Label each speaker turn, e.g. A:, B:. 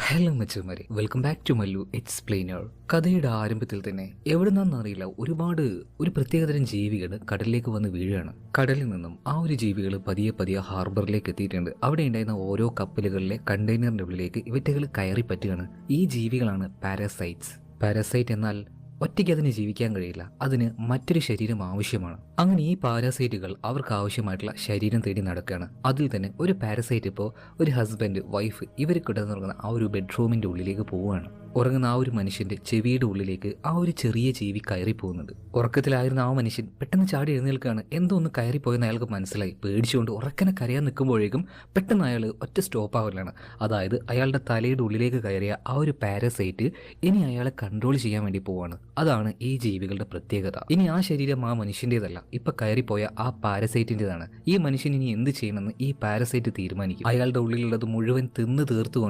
A: Hello മച്ചന്മാരെ, welcome back to Mallu explainer. കഥയുടെ ആരംഭത്തിൽ തന്നെ എവിടുന്നാന്നറിയില്ല ഒരു പ്രത്യേകതരം ജീവികൾ കടലിലേക്ക് വന്ന് വീഴുകയാണ്. കടലിൽ നിന്നും ആ ഒരു ജീവികൾ പതിയെ പതിയെ ഹാർബറിലേക്ക് എത്തിയിട്ടുണ്ട്. അവിടെ ഉണ്ടായിരുന്ന ഓരോ കപ്പലുകളിലെ കണ്ടെയ്നറിന്റെ ഉള്ളിലേക്ക് ഇവറ്റകൾ കയറി പറ്റുകയാണ്. ഈ ജീവികളാണ് പാരസൈറ്റ്സ്. പാരസൈറ്റ് എന്നാൽ ഒറ്റയ്ക്ക് അതിന് ജീവിക്കാൻ കഴിയില്ല, അതിന് മറ്റൊരു ശരീരം ആവശ്യമാണ്. അങ്ങനെ ഈ പാരസൈറ്റുകൾ അവർക്ക് ആവശ്യമായിട്ടുള്ള ശരീരം തേടി നടക്കുകയാണ്. അതിൽ തന്നെ ഒരു പാരസൈറ്റ് ഇപ്പോൾ ഒരു ഹസ്ബൻഡ് വൈഫ് ഇവർ കിടന്നുറങ്ങുന്ന ആ ഒരു ബെഡ്റൂമിന്റെ ഉള്ളിലേക്ക് പോവുകയാണ്. ഉറങ്ങുന്ന ആ ഒരു മനുഷ്യന്റെ ചെവിയുടെ ഉള്ളിലേക്ക് ആ ഒരു ചെറിയ ജീവി കയറി പോകുന്നുണ്ട്. ഉറക്കത്തിലായിരുന്ന ആ മനുഷ്യൻ പെട്ടെന്ന് ചാടി എഴുന്നേൽക്കുകയാണ്. എന്തോ ഒന്ന് കയറിപ്പോയെന്ന് അയാൾക്ക് മനസ്സിലായി. പേടിച്ചുകൊണ്ട് ഉറക്കനെ കരയാൻ നിൽക്കുമ്പോഴേക്കും പെട്ടെന്ന് അയാൾ ഒറ്റ സ്റ്റോപ്പ് ആവലാണ്. അതായത് അയാളുടെ തലയുടെ ഉള്ളിലേക്ക് കയറിയ ആ ഒരു പാരസൈറ്റ് ഇനി അയാളെ കൺട്രോൾ ചെയ്യാൻ വേണ്ടി പോവാണ്. അതാണ് ഈ ജീവികളുടെ പ്രത്യേകത. ഇനി ആ ശരീരം ആ മനുഷ്യൻ്റെതല്ല, ഇപ്പൊ കയറിപ്പോയ ആ പാരസൈറ്റിൻ്റെതാണ്. ഈ മനുഷ്യൻ ഇനി എന്ത് ചെയ്യണമെന്ന് ഈ പാരസൈറ്റ് തീരുമാനിക്കും. അയാളുടെ ഉള്ളിലുള്ളത് മുഴുവൻ തിന്ന് തീർത്തുകൊണ്ട്